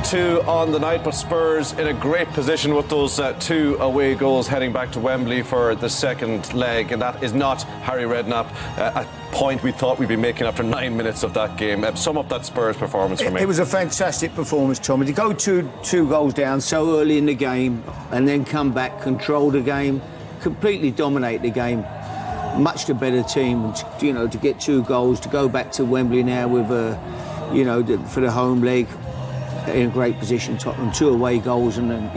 2-2 on the night, but Spurs in a great position with those 2 away goals heading back to Wembley for the second leg, and that is not Harry Redknapp, a point we thought we'd be making after 9 minutes of that game. Sum up that Spurs performance for me. It was a fantastic performance, Tommy. To go two goals down so early in the game and then come back, control the game, completely dominate the game. Much the better team, to get 2 goals, to go back to Wembley now with for the home leg, in a great position. Tottenham, 2 away goals, and then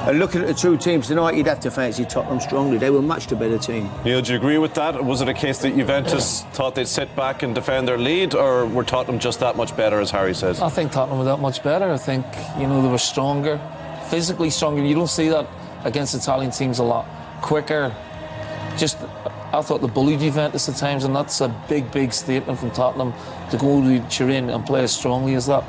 and looking at the 2 teams tonight, you'd have to fancy Tottenham strongly. They were much the better team. Neil, do you agree with that? Was it a case that Juventus thought they'd sit back and defend their lead, or were Tottenham just that much better, as Harry says? I think Tottenham were that much better. I think they were stronger, physically stronger. You don't see that against Italian teams a lot. Quicker. I thought they bullied Juventus at times, and that's a big statement from Tottenham to go to Turin and play as strongly as that.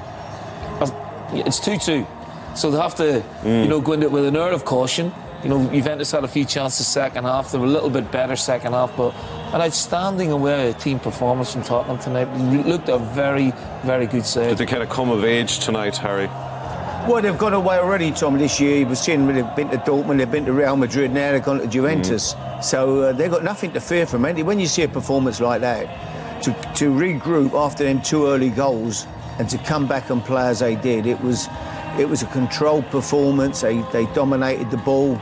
It's 2-2, so they have to, go into it with an air of caution. Juventus had a few chances second half. They were a little bit better second half, but an outstanding away team performance from Tottenham tonight. It looked a very, very good side. Did they kind of come of age tonight, Harry? Well, they've gone away already, Tom, this year. We've seen they've been to Dortmund, they've been to Real Madrid, now they've gone to Juventus. So they've got nothing to fear from it. When you see a performance like that, to regroup after them 2 early goals and to come back and play as they did, it was a controlled performance. They dominated the ball.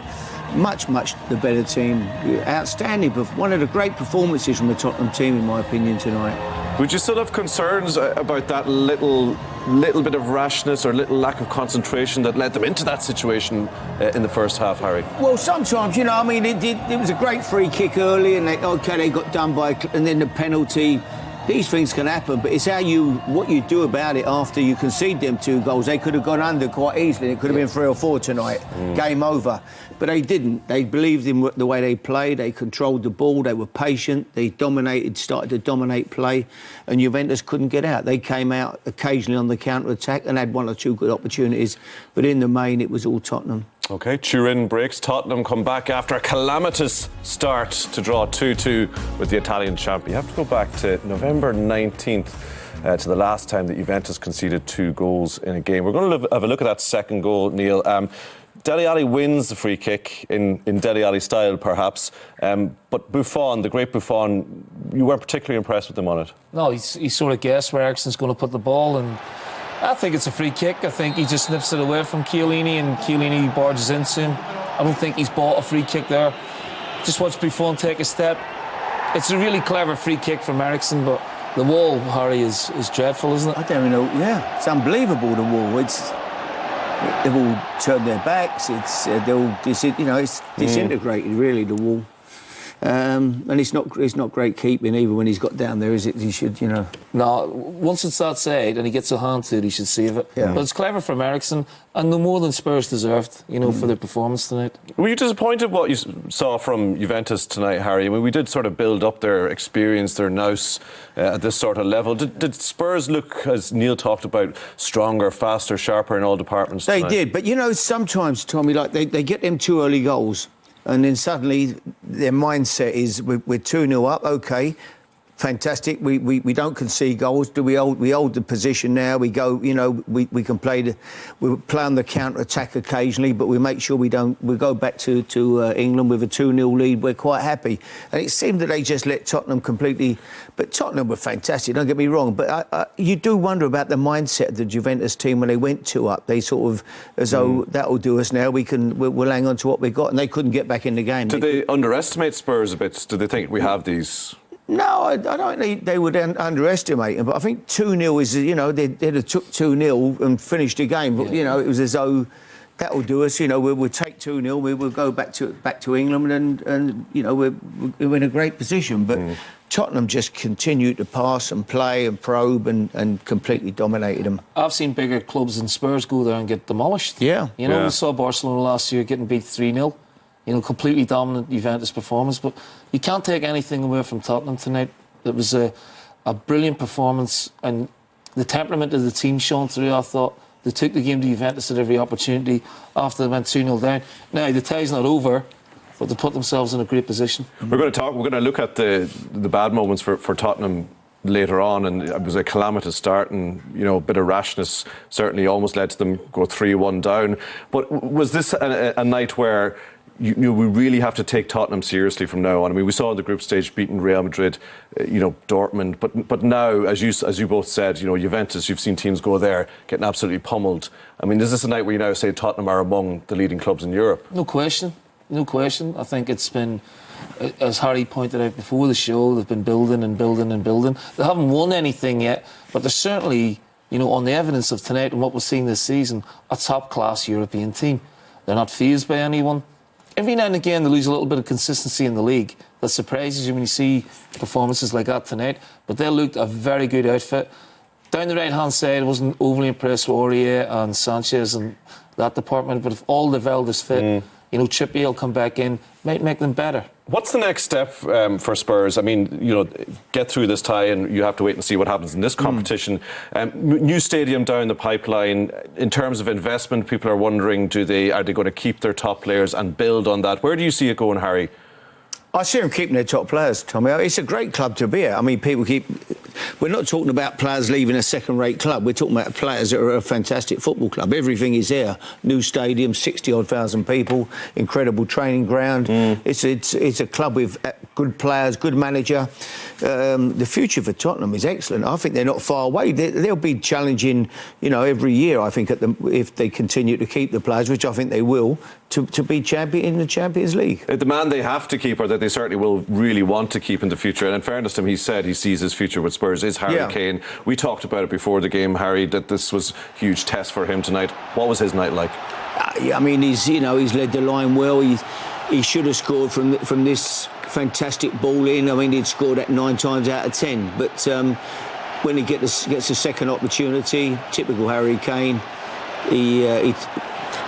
Much the better team. Outstanding. One of the great performances from the Tottenham team, in my opinion, tonight. Would you still have concerns about that little bit of rashness or little lack of concentration that led them into that situation in the first half, Harry? Well, sometimes, it was a great free kick early, and they got done by, and then the penalty. These things can happen, but it's what you do about it after you concede them 2 goals. They could have gone under quite easily. It could have been 3 or 4 tonight. Game over. But they didn't. They believed in the way they played. They controlled the ball. They were patient. They started to dominate play, and Juventus couldn't get out. They came out occasionally on the counter-attack and had 1 or 2 good opportunities, but in the main, it was all Tottenham. OK, Turin breaks. Tottenham come back after a calamitous start to draw 2-2 with the Italian champ. You have to go back to November 19th to the last time that Juventus conceded 2 goals in a game. We're going to have a look at that second goal, Neil. Dele Alli wins the free kick in Dele Alli style, perhaps. But Buffon, the great Buffon, you weren't particularly impressed with him on it. No, he sort of guessed where Eriksen's going to put the ball, and I think it's a free kick. I think he just nips it away from Chiellini, and Chiellini barges into him. I don't think he's bought a free kick there. Just watch Buffon take a step. It's a really clever free kick from Eriksen, but the wall, Harry, is dreadful, isn't it? I don't know. Yeah, it's unbelievable, the wall. They've all turned their backs. They're all it's disintegrated, really, the wall. And it's not great keeping either when he's got down there, is it? He should, No, once it's that side and he gets a hand to it, he should save it. Yeah. But it's clever from Eriksen, and no more than Spurs deserved, for their performance tonight. Were you disappointed what you saw from Juventus tonight, Harry? I mean, we did sort of build up their experience, their nous at this sort of level. Did Spurs look, as Neil talked about, stronger, faster, sharper in all departments tonight? They did, but sometimes, Tommy, like they get them 2 early goals, and then suddenly their mindset is we're 2-0 up, OK, fantastic. We don't concede goals. We hold the position now. We go, we can play we play on the counter attack occasionally, but we make sure we go back to England with a 2-0 lead. We're quite happy. And it seemed that they just let Tottenham completely. But Tottenham were fantastic. Don't get me wrong. But you do wonder about the mindset of the Juventus team when they went 2 up. They sort of as though that'll do us now. We'll hang on to what we got, and they couldn't get back in the game. Did they underestimate Spurs a bit? Did they think we have these? No, I don't think they would underestimate him. But I think 2-0 is, they'd have took 2-0 and finished the game. But, it was as though that'll do us. We'll take 2-0, we'll go back to England and we're in a great position. But Tottenham just continued to pass and play and probe and completely dominated them. I've seen bigger clubs than Spurs go there and get demolished. Yeah. We saw Barcelona last year getting beat 3-0. Completely dominant Juventus performance, but you can't take anything away from Tottenham tonight. It was a brilliant performance, and the temperament of the team shone through. I thought they took the game to Juventus at every opportunity after they went 2-0 down. Now, the tie's not over, but they put themselves in a great position. We're going to look at the bad moments for Tottenham later on, and it was a calamitous start, and a bit of rashness certainly almost led to them go 3-1 down. But was this a night where we really have to take Tottenham seriously from now on? I mean, we saw in the group stage beating Real Madrid, Dortmund, but now, as you both said, Juventus, you've seen teams go there getting absolutely pummeled. I mean, is this a night where you now say Tottenham are among the leading clubs in Europe? No question. I think it's been, as Harry pointed out before the show, they've been building and building and building. They haven't won anything yet, but they're certainly, on the evidence of tonight and what we're seeing this season, a top-class European team. They're not fazed by anyone. Every now and again they lose a little bit of consistency in the league. That surprises you when you see performances like that tonight. But they looked a very good outfit. Down the right-hand side, I wasn't overly impressed with Aurier and Sanchez and that department. But if all the Velders fit, Trippier will come back in, might make them better. What's the next step for Spurs? I mean, get through this tie and you have to wait and see what happens in this competition. New stadium down the pipeline. In terms of investment, people are wondering, are they going to keep their top players and build on that? Where do you see it going, Harry? I see them keeping their top players, Tommy. It's a great club to be at. I mean, we're not talking about players leaving a second-rate club. We're talking about players that are a fantastic football club. Everything is there. New stadium, 60-odd thousand people, incredible training ground. It's a club with good players, good manager. The future for Tottenham is excellent. I think they're not far away. They'll be challenging, every year, I think, if they continue to keep the players, which I think they will, to be champion in the Champions League. The man they have to keep, or that they certainly will really want to keep in the future, and in fairness to him, he said he sees his future with Spurs, is Harry Kane. We talked about it before the game, Harry, that this was a huge test for him tonight. What was his night like? I mean, he's led the line well. He should have scored from this fantastic ball in. I mean, he'd scored that 9 times out of 10. But when he gets a second opportunity, typical Harry Kane,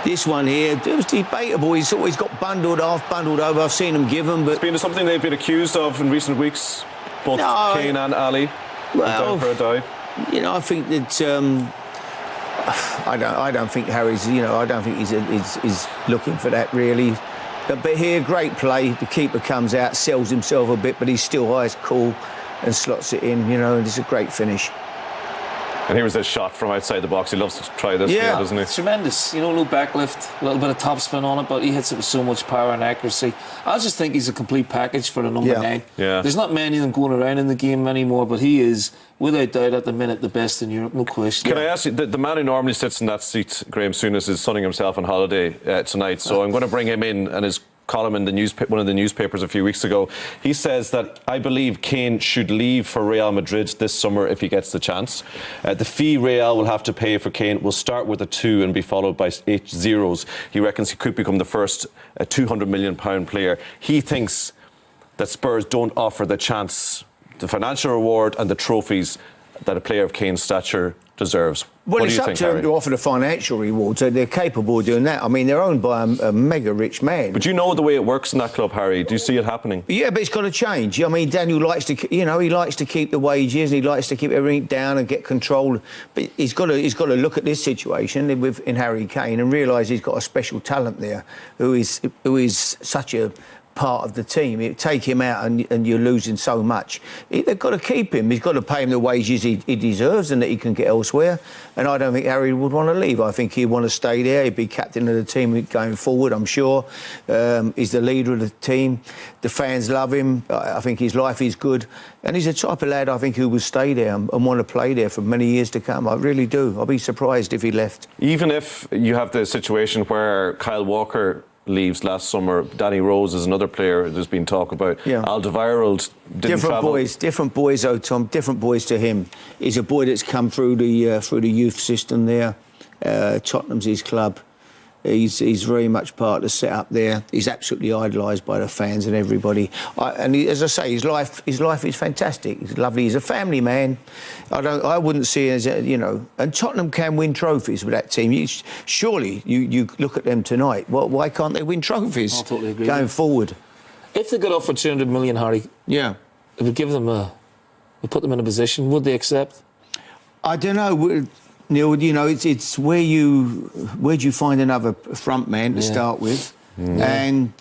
this one here, it was debatable. He's always got bundled over. I've seen him give them, but... It's been something they've been accused of in recent weeks, both Kane and Ali. Well, down for a dive. I think that... I don't think Harry's, I don't think he's looking for that, really. But here, great play. The keeper comes out, sells himself a bit, but he's still high as cool and slots it in, and it's a great finish. And here was a shot from outside the box. He loves to try this, doesn't he? It's tremendous. No backlift, a little bit of topspin on it, but he hits it with so much power and accuracy. I just think he's a complete package for the number 9. Yeah. There's not many of them going around in the game anymore, but he is, without doubt, at the minute, the best in Europe, no question. Can I ask you, the man who normally sits in that seat, Graham Souness, is sunning himself on holiday tonight, so I'm going to bring him in, and his column in one of the newspapers a few weeks ago, he says that I believe Kane should leave for Real Madrid this summer if he gets the chance. The fee Real will have to pay for Kane will start with a 2 and be followed by 8 zeros. He reckons he could become the first £200 million player. He thinks that Spurs don't offer the chance, the financial reward and the trophies that a player of Kane's stature deserves. Well, it's up to them to offer the financial reward, so they're capable of doing that. I mean, they're owned by a mega rich man. But you know the way it works in that club, Harry. Do you see it happening? Yeah, but it's got to change. I mean, Daniel likes to, he likes to keep the wages, and he likes to keep everything down and get control. But he's got to look at this situation in Harry Kane and realise he's got a special talent there, who is such a part of the team. You take him out and you're losing so much. They've got to keep him. He's got to pay him the wages he deserves and that he can get elsewhere. And I don't think Harry would want to leave. I think he'd want to stay there. He'd be captain of the team going forward, I'm sure. He's the leader of the team. The fans love him. I think his life is good. And he's the type of lad, I think, who will stay there and want to play there for many years to come. I really do. I'll be surprised if he left. Even if you have the situation where Kyle Walker leaves last summer, Danny Rose is another player there's been talk about. Yeah. Alderweireld didn't travel. Different boys, though, Tom. Different boys to him. He's a boy that's come through the youth system there. Tottenham's his club. He's very much part of the setup there. He's absolutely idolised by the fans and everybody. As I say, his life is fantastic. He's lovely. He's a family man. I wouldn't see it as And Tottenham can win trophies with that team. Surely you look at them tonight. Why can't they win trophies? I totally agree. Going forward. If they got offered 200 million, Harry, it would give them would put them in a position. Would they accept? I don't know. Neil, it's where'd you find another front man to start with, and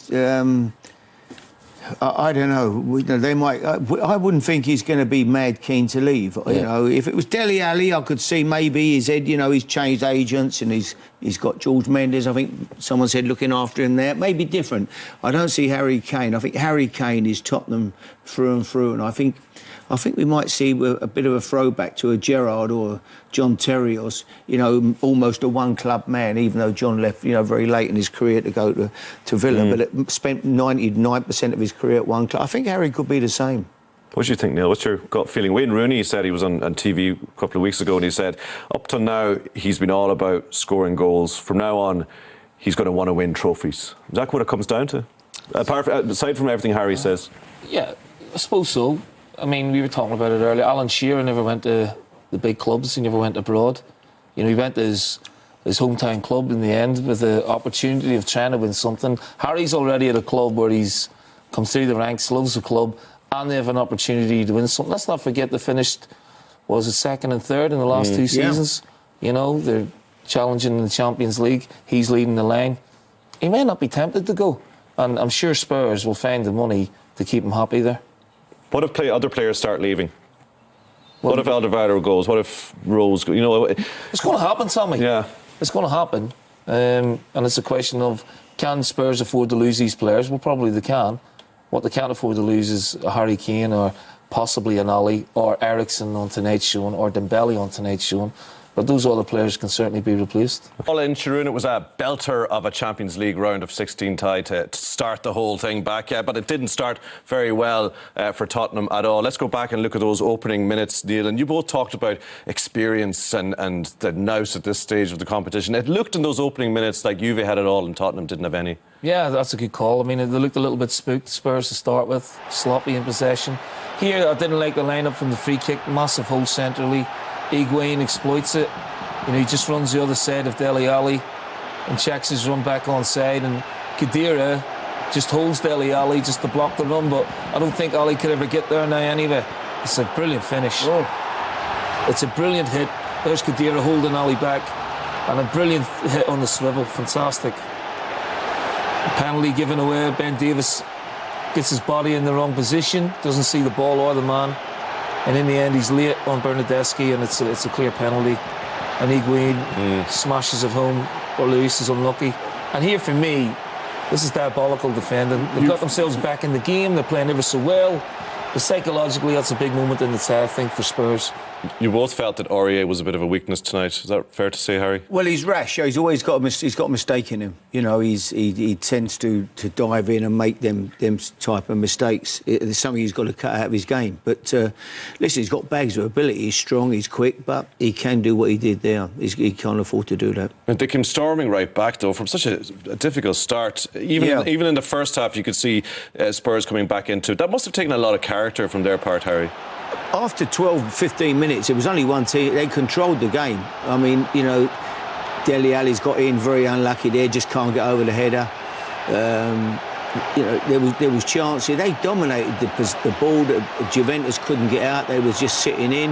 I don't know. They might. I wouldn't think he's going to be mad keen to leave. Yeah. You know, if it was Dele Alli, I could see maybe he said, you know, he's changed agents and he's got George Mendes. I think someone said looking after him there. Maybe different. I don't see Harry Kane. I think Harry Kane is Tottenham through and through, and I think we might see a bit of a throwback to a Gerrard or a John Terry, or, you know, almost a one-club man, even though John left, you know, very late in his career to go to Villa, but it spent 99% of his career at one club. I think Harry could be the same. What do you think, Neil? What's your gut feeling? Wayne Rooney said, he was on TV a couple of weeks ago, and he said, up till now, he's been all about scoring goals. From now on, he's going to want to win trophies. Is that what it comes down to? Aside from everything Harry says. Yeah, I suppose so. I mean, we were talking about it earlier. Alan Shearer never went to the big clubs. He never went abroad. You know, he went to his hometown club in the end with the opportunity of trying to win something. Harry's already at a club where he's come through the ranks, loves the club, and they have an opportunity to win something. Let's not forget they finished, was it second and third in the last two seasons? Yeah. You know, they're challenging in the Champions League. He's leading the line. He may not be tempted to go. And I'm sure Spurs will find the money to keep him happy there. What if other players start leaving? What if Alderweireld goes? What if Rose goes? You know, it's going to happen, Tommy. Yeah, it's going to happen, and it's a question of, can Spurs afford to lose these players? Well, probably they can. What they can't afford to lose is a Harry Kane or possibly an Ollie or Eriksen on tonight's show or Dembele on tonight's show. But those other players can certainly be replaced. All in, Sharoon, it was a belter of a Champions League round of 16 tie to start the whole thing back. Yeah, but it didn't start very well for Tottenham at all. Let's go back and look at those opening minutes, Neil. And you both talked about experience and the nous at this stage of the competition. It looked in those opening minutes like Juve had it all and Tottenham didn't have any. Yeah, that's a good call. I mean, they looked a little bit spooked, Spurs to start with, sloppy in possession. Here, I didn't like the lineup from the free kick, massive hole centrally. Higuain exploits it. You know, he just runs the other side of Dele Alli and checks his run back onside, and Khedira just holds Dele Alli just to block the run, but I don't think Ali could ever get there now anyway. It's a brilliant finish. Oh. It's a brilliant hit. There's Khedira holding Ali back, and a brilliant hit on the swivel. Fantastic. A penalty given away. Ben Davies gets his body in the wrong position, doesn't see the ball or the man. And in the end, he's late on Bernardeschi, and it's a clear penalty. And Higuain smashes it home, or Luis is unlucky. And here, for me, this is diabolical defending. They've got themselves back in the game. They're playing ever so well. But psychologically, that's a big moment in the tie, I think, for Spurs. You both felt that Aurier was a bit of a weakness tonight. Is that fair to say, Harry? Well, he's rash. He's always got a mistake in him. You know, he tends to dive in and make them type of mistakes. It's something he's got to cut out of his game. But listen, he's got bags of ability. He's strong, he's quick, but he can do what he did there. He can't afford to do that. And they came storming right back, though, from such a difficult start. Even in the first half, you could see Spurs coming back into it. That must have taken a lot of character from their part, Harry. After 12, 15 minutes, it was only one team. They controlled the game. I mean, you know, Dele Alli's got in very unlucky there, just can't get over the header. You know, there was chances. They dominated the ball. Juventus couldn't get out. They was just sitting in.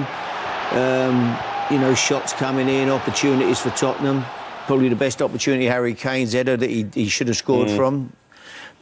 You know, shots coming in, opportunities for Tottenham. Probably the best opportunity, Harry Kane's header that he should have scored from.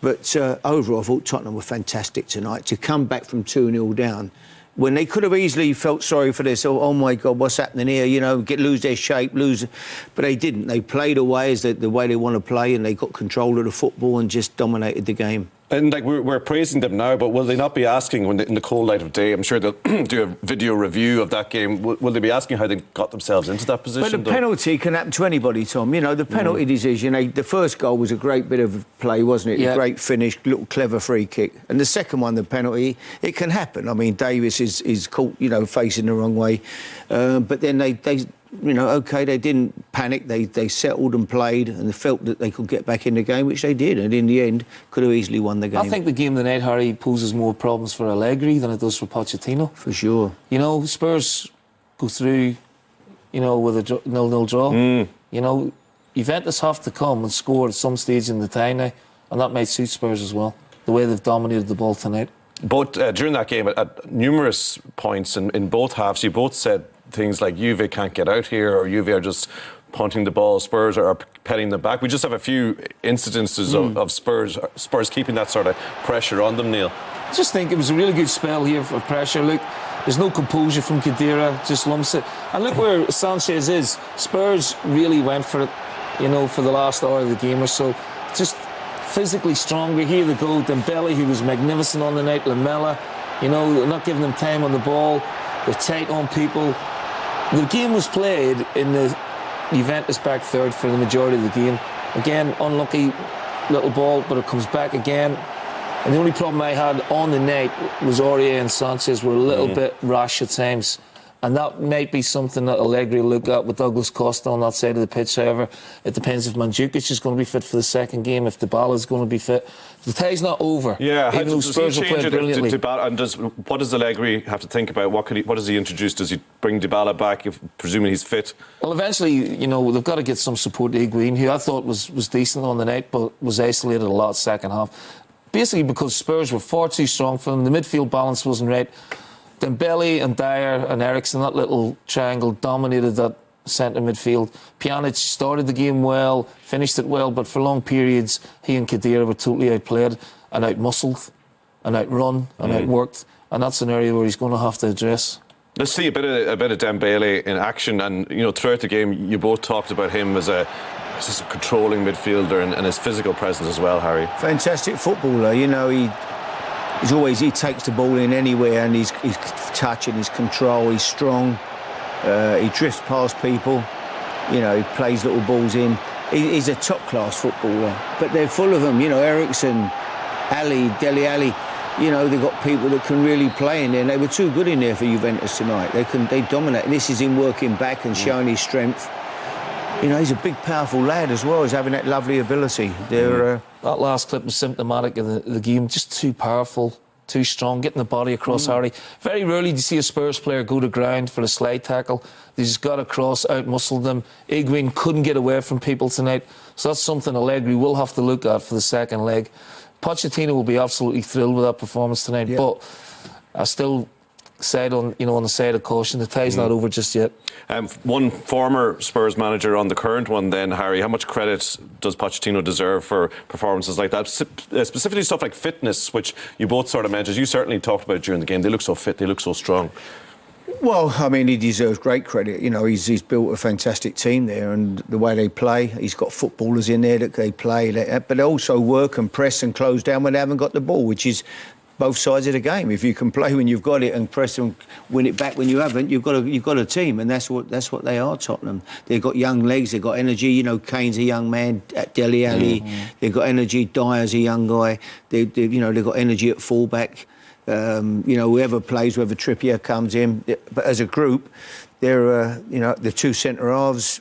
But overall, I thought Tottenham were fantastic tonight. To come back from 2-0 down, when they could have easily felt sorry for this, oh my God, what's happening here? You know, lose their shape, but they didn't. They played away as the way they want to play, and they got control of the football and just dominated the game. And like we're praising them now, but will they not be asking in the cold light of day? I'm sure they'll do a video review of that game. Will they be asking how they got themselves into that position? But the penalty can happen to anybody, Tom. You know, the penalty decision. The first goal was a great bit of play, wasn't it? Yeah. A great finish, little clever free kick. And the second one, the penalty, it can happen. I mean, Davis is caught, you know, facing the wrong way. But then they you know, OK, they didn't panic. They settled and played and felt that they could get back in the game, which they did. And in the end, could have easily won the game. I think the game tonight, Harry, poses more problems for Allegri than it does for Pochettino. For sure. You know, Spurs go through, you know, with a 0-0 draw. You know, Juventus have to come and score at some stage in the tie now, and that might suit Spurs as well, the way they've dominated the ball tonight. But during that game, at numerous points in both halves, you both said things like Juve can't get out here, or Juve are just punting the ball. Spurs are petting them back. We just have a few incidences of Spurs keeping that sort of pressure on them, Neil. I just think it was a really good spell here for pressure. Look, there's no composure from Khedira, just lumps it. And look where Sanchez is. Spurs really went for it, you know, for the last hour of the game or so. Just physically stronger. Here they go. Dembele, who was magnificent on the night. Lamela, you know, they're not giving them time on the ball. They're tight on people. The game was played in the Juventus back third for the majority of the game. Again, unlucky little ball, but it comes back again. And the only problem I had on the night was Aurier and Sanchez were a little bit rash at times. And that might be something that Allegri will look at with Douglas Costa on that side of the pitch. However, it depends if Mandzukic is going to be fit for the second game, if Dybala is going to be fit. The tie's not over. Yeah, even though Spurs will play brilliantly. And what does Allegri have to think about? What does he introduce? Does he bring Dybala back, presuming he's fit? Well, eventually, you know, they've got to get some support to Higuain, who I thought was decent on the night, but was isolated a lot second half. Basically because Spurs were far too strong for them. The midfield balance wasn't right. Dembele and Dyer and Eriksen, that little triangle, dominated that centre midfield. Pjanic started the game well, finished it well, but for long periods, he and Khedira were totally outplayed and out-muscled and outrun and outworked. And that's an area where he's going to have to address. Let's see a bit of Dembele in action. And, you know, throughout the game, you both talked about him as a controlling midfielder and his physical presence as well, Harry. Fantastic footballer. You know, he takes the ball in anywhere, and he's touching, his control, he's strong. He drifts past people. You know, he plays little balls in. He's a top-class footballer. But they're full of them. You know, Eriksen, Dele Alli. You know, they've got people that can really play in there. And they were too good in there for Juventus tonight. They dominate. And this is him working back and showing his strength. You know, he's a big, powerful lad as well. He's having that lovely ability. That last clip was symptomatic of the game. Just too powerful, too strong, getting the body across Harry. Very rarely do you see a Spurs player go to ground for a slide tackle. They just got across, out-muscled them. Higuain couldn't get away from people tonight. So that's something Allegri will have to look at for the second leg. Pochettino will be absolutely thrilled with that performance tonight. Yeah. But I still said on the side of caution, the tie's not over just yet. One former Spurs manager on the current one then, Harry, how much credit does Pochettino deserve for performances like that? Specifically stuff like fitness, which you both sort of mentioned. You certainly talked about it during the game. They look so fit, they look so strong. Well, I mean, he deserves great credit. You know, he's built a fantastic team there, and the way they play, he's got footballers in there that they play, but they also work and press and close down when they haven't got the ball, which is both sides of the game. If you can play when you've got it and press and win it back when you haven't, you've got a team, and that's what they are. Tottenham. They've got young legs. They've got energy. You know, Kane's a young man. At Dele Alli, they've got energy. Dyer's a young guy. They've got energy at fullback. You know, whoever plays, whether Trippier comes in, but as a group, they're the two centre halves.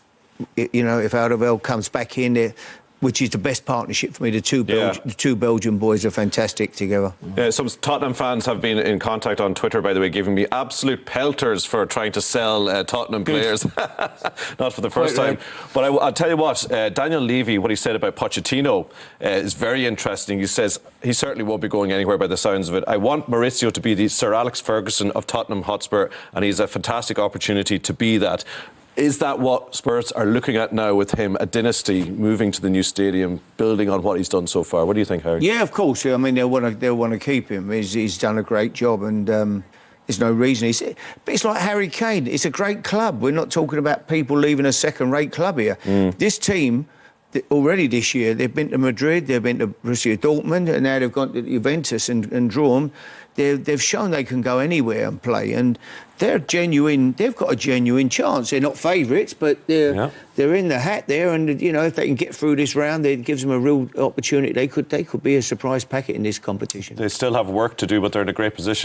You know, if Alderweireld comes back in, which is the best partnership for me. The two Belgian boys are fantastic together. Some Tottenham fans have been in contact on Twitter, by the way, giving me absolute pelters for trying to sell Tottenham players. Not for the first time. But I'll tell you what, Daniel Levy, what he said about Pochettino is very interesting. He says he certainly won't be going anywhere by the sounds of it. I want Maurizio to be the Sir Alex Ferguson of Tottenham Hotspur, and he's a fantastic opportunity to be that. Is that what Spurs are looking at now with him, a dynasty, moving to the new stadium, building on what he's done so far? What do you think, Harry? Yeah, of course. I mean, they'll want to keep him. He's done a great job, and there's no reason. But it's like Harry Kane. It's a great club. We're not talking about people leaving a second-rate club here. This team, already this year, they've been to Madrid, they've been to Borussia Dortmund, and now they've gone to Juventus and drawn. They've shown they can go anywhere and play, and they're genuine. They've got a genuine chance. They're not favourites, but they're in the hat there. And you know, if they can get through this round, it gives them a real opportunity. They could be a surprise packet in this competition. They still have work to do, but they're in a great position.